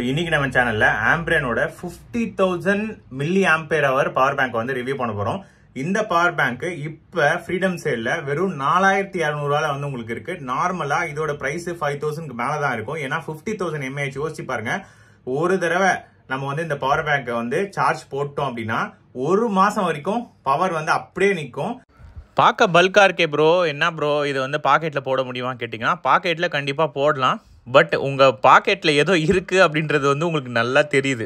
இன்னைக்கு நம்ம சேனல்ல ஆம்பிரியனோட 50,000 மில்லி ஆம்பியர் அவர் பவர் பேங்க் வந்து ரிவ்யூ பண்ண போறோம். இந்த பவர் பேங்க் இப்ப ஃப்ரீடம் சேல்ல வெறும் 4200 வந்து உங்களுக்கு இருக்கு. நார்மலா இதோட பிரைஸ் 5000க்கு மேல தான் இருக்கும். ஏன்னா 50,000 mAh யோசிச்சு பாருங்க. ஒரு தடவை நம்ம வந்து இந்த பவர் பேங்கை வந்து சார்ஜ் போட்டோம் அப்படின்னா ஒரு மாசம் வரைக்கும் பவர் வந்து அப்படியே நிற்கும். பார்க்க பல்கா இருக்கே ப்ரோ, என்ன ப்ரோ இது வந்து பாக்கெட்ல போட முடியுமா கேட்டிங்கன்னா பாக்கெட்ல கண்டிப்பாக போடலாம். பட் உங்கள் பாக்கெட்டில் ஏதோ இருக்குது அப்படின்றது வந்து உங்களுக்கு நல்லா தெரியுது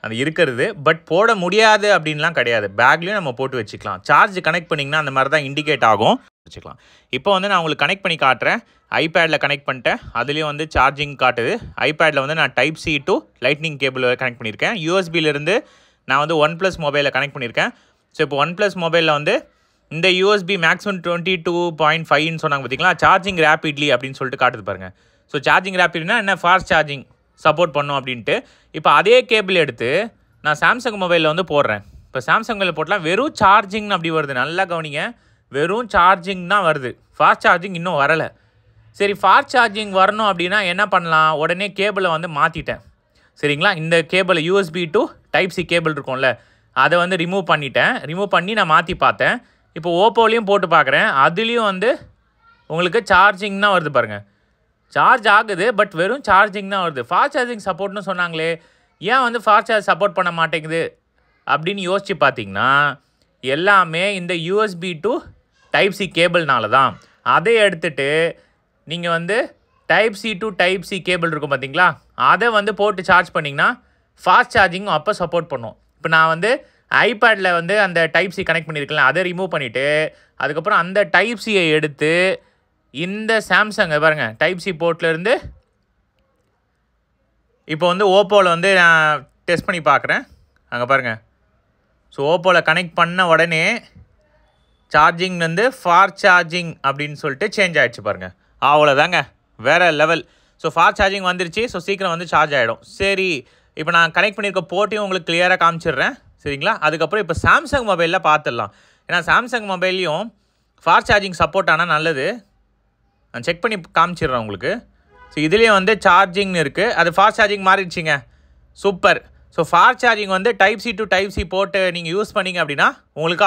அது இருக்கிறது. பட் போட முடியாது அப்படின்லாம் கிடையாது. பேக்லேயும் நம்ம போட்டு வச்சுக்கலாம். சார்ஜ் கனெக்ட் பண்ணிங்கன்னா அந்த மாதிரி தான் இண்டிகேட் ஆகும் வச்சுக்கலாம். இப்போ வந்து நான் உங்களுக்கு கனெக்ட் பண்ணி காட்டுறேன். ஐபேடில் கனெக்ட் பண்ணிட்டேன். அதுலேயும் வந்து சார்ஜிங் காட்டுது. ஐபேடில் வந்து நான் type C to lightning cable connect பண்ணியிருக்கேன். யூஎஸ்பியிலேருந்து நான் வந்து OnePlus மொபைலில் கனெக்ட் பண்ணியிருக்கேன். ஸோ இப்போ OnePlus மொபைலில் வந்து இந்த யூஎஸ்பி மேக்ஸிமம் 22.5ன்னு சொன்னாங்க பார்த்தீங்களா, சார்ஜிங் ரேப்பிட்லி அப்படின்னு சொல்லிட்டு காட்டுது பாருங்கள். ஸோ சார்ஜிங் ரேப்பிட்னா என்ன, ஃபாஸ்ட் சார்ஜிங் சப்போர்ட் பண்ணும் அப்படின்ட்டு. இப்போ அதே கேபிள் எடுத்து நான் சாம்சங் மொபைலில் வந்து போடுறேன். இப்போ சாம்சங் மொபைலில் போட்டலாம் வெறும் சார்ஜிங் அப்படி வருது. நல்லா கவனிங்க, வெறும் சார்ஜிங் தான் வருது. ஃபாஸ்ட் சார்ஜிங் இன்னும் வரலை. சரி, ஃபாஸ்ட் சார்ஜிங் வரணும் அப்படின்னா என்ன பண்ணலாம், உடனே கேபிளை வந்து மாற்றிட்டேன். சரிங்களா, இந்த கேபிளை USB to type C cable இருக்கும்ல, அதை வந்து ரிமூவ் பண்ணிட்டேன். ரிமூவ் பண்ணி நான் மாற்றி பார்த்தேன். இப்போ ஓப்போலையும் போட்டு பார்க்குறேன். அதுலேயும் வந்து உங்களுக்கு சார்ஜிங் தான் வருது பாருங்கள். சார்ஜ் ஆகுது, பட் வெறும் சார்ஜிங் தான் வருது. ஃபாஸ்ட் சார்ஜிங் சப்போர்ட்னு சொன்னாங்களே, ஏன் வந்து ஃபாஸ்ட் சார்ஜ் சப்போர்ட் பண்ண மாட்டேங்குது அப்படின்னு யோசிச்சு பார்த்தீங்கன்னா எல்லாமே இந்த யூஎஸ்பி டு டைப் சி கேபிள்னால தான். அதை எடுத்துகிட்டு நீங்கள் வந்து type C to type C cable இருக்கும் பார்த்தீங்களா, அதை வந்து போட்டு சார்ஜ் பண்ணிங்கன்னா ஃபாஸ்ட் சார்ஜிங்கும் அப்போ சப்போர்ட் பண்ணும். இப்போ நான் வந்து ஐபேடில் வந்து அந்த டைப் சி கனெக்ட் பண்ணியிருக்கலாம், அதை ரிமூவ் பண்ணிவிட்டு அதுக்கப்புறம் அந்த டைப் சியை எடுத்து இந்த சாம்சங் பாருங்கள் டைப் சி போர்ட்லேருந்து இப்போ வந்து ஓப்போவில் வந்து நான் டெஸ்ட் பண்ணி பார்க்குறேன். அங்கே பாருங்கள். ஸோ ஓப்போவில் கனெக்ட் பண்ண உடனே சார்ஜிங் வந்து ஃபாஸ்ட் சார்ஜிங் அப்படின்னு சொல்லிட்டு சேஞ்ச் ஆகிடுச்சு பாருங்கள். அவ்வளோதாங்க, வேறு லெவல். ஸோ ஃபாஸ்ட் சார்ஜிங் வந்துருச்சு. ஸோ சீக்கிரம் வந்து சார்ஜ் ஆகிடும். சரி, இப்போ நான் கனெக்ட் பண்ணியிருக்க போர்ட்டையும் உங்களுக்கு கிளியராக காமிச்சிடுறேன். சரிங்களா, அதுக்கப்புறம் இப்போ சாம்சங் மொபைலில் பார்த்துடலாம். ஏன்னா சாம்சங் மொபைல்லையும் ஃபாஸ்ட் சார்ஜிங் சப்போர்ட் ஆனால் நல்லது. நான் செக் பண்ணி காமிச்சிடுறேன் உங்களுக்கு. ஸோ இதுலேயும் வந்து சார்ஜிங் இருக்குது, அது ஃபாஸ்ட் சார்ஜிங் மாறிடுச்சிங்க. சூப்பர். ஸோ ஃபாஸ்ட் சார்ஜிங் வந்து type C to type C போட்டு நீங்கள் யூஸ் பண்ணிங்க அப்படின்னா உங்களுக்கு